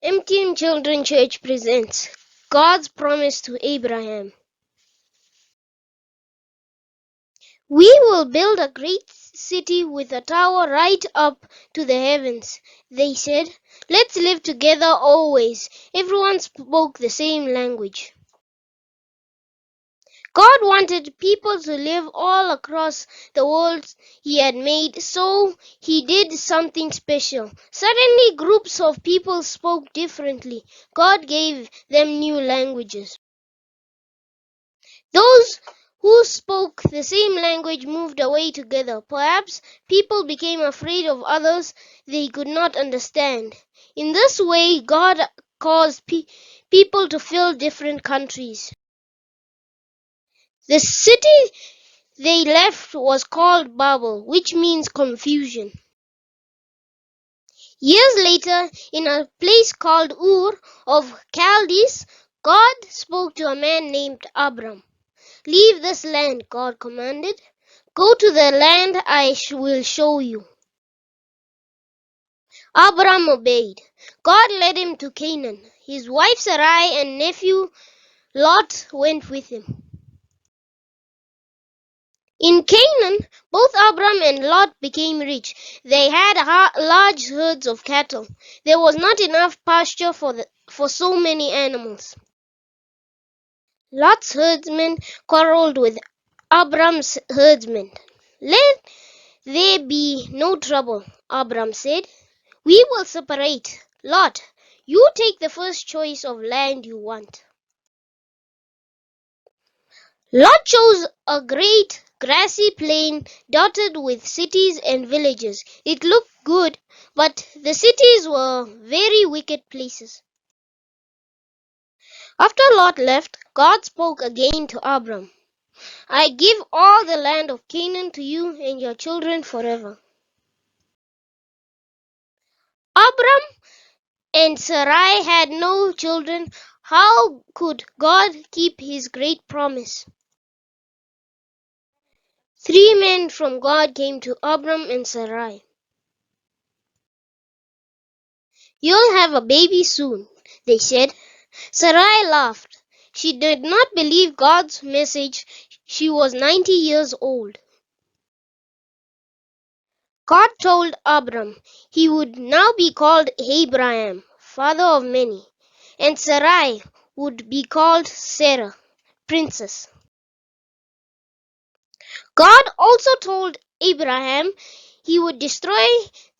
MTM Children Church presents God's Promise to Abraham. We will build a great city with a tower right up to the heavens, they said. Let's live together always. Everyone spoke the same language. God wanted people to live all across the world He had made, so He did something special. Suddenly, groups of people spoke differently. God gave them new languages. Those who spoke the same language moved away together. Perhaps people became afraid of others they could not understand. In this way, God caused people to fill different countries. The city they left was called Babel, which means confusion. Years later, in a place called Ur of Chaldees, God spoke to a man named Abram. "Leave this land," God commanded. "Go to the land I will show you." Abram obeyed. God led him to Canaan. His wife Sarai and nephew Lot went with him. In Canaan, both Abram and Lot became rich. They had large herds of cattle. There was not enough pasture for so many animals. Lot's herdsmen quarreled with Abram's herdsmen. "Let there be no trouble," Abram said. "We will separate. Lot, you take the first choice of land you want." Lot chose a great grassy plain dotted with cities and villages. It looked good, but the cities were very wicked places. After Lot left, God spoke again to Abram. "I give all the land of Canaan to you and your children forever." Abram and Sarai had no children. How could God keep his great promise? 3 men from God came to Abram and Sarai. "You'll have a baby soon," they said. Sarai laughed. She did not believe God's message. She was 90 years old. God told Abram he would now be called Abraham, father of many, and Sarai would be called Sarah, princess. God also told Abraham he would destroy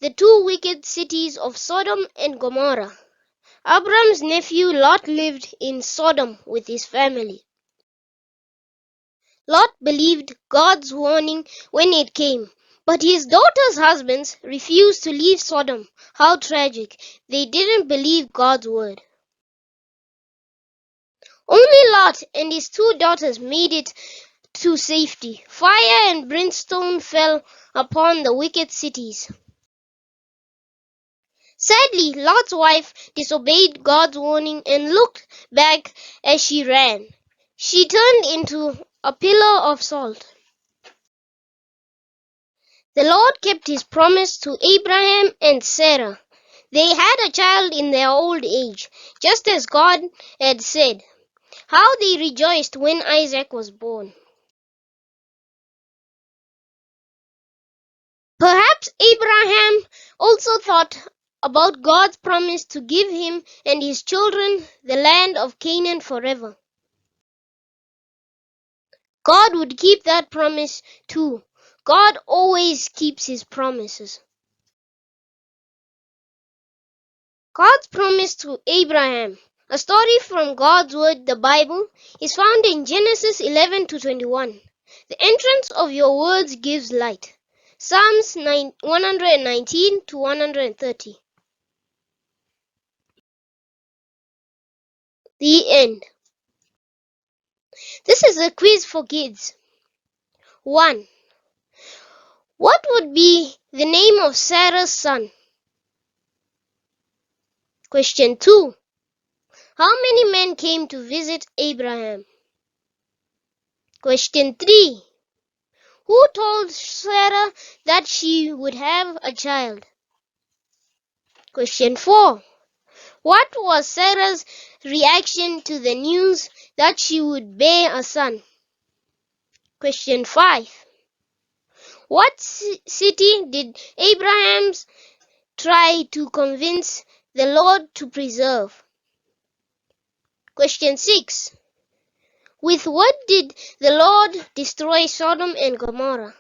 the 2 wicked cities of Sodom and Gomorrah. Abram's nephew Lot lived in Sodom with his family. Lot believed God's warning when it came, but his daughters' husbands refused to leave Sodom. How tragic! They didn't believe God's word. Only Lot and his 2 daughters made it to safety. Fire and brimstone fell upon the wicked cities. Sadly, Lot's wife disobeyed God's warning and looked back as she ran. She turned into a pillar of salt. The Lord kept his promise to Abraham and Sarah. They had a child in their old age, just as God had said. How they rejoiced when Isaac was born. Perhaps Abraham also thought about God's promise to give him and his children the land of Canaan forever. God would keep that promise too. God always keeps his promises. God's promise to Abraham. A story from God's word, the Bible, is found in Genesis 11-21. The entrance of your words gives light. Psalms 119-130. The end. This is a quiz for kids. 1. What would be the name of Sarah's son? Question 2. How many men came to visit Abraham? Question 3. Who told Sarah that she would have a child? Question 4. What was Sarah's reaction to the news that she would bear a son? Question 5. What city did Abraham try to convince the Lord to preserve? Question 6. With what did the Lord destroy Sodom and Gomorrah?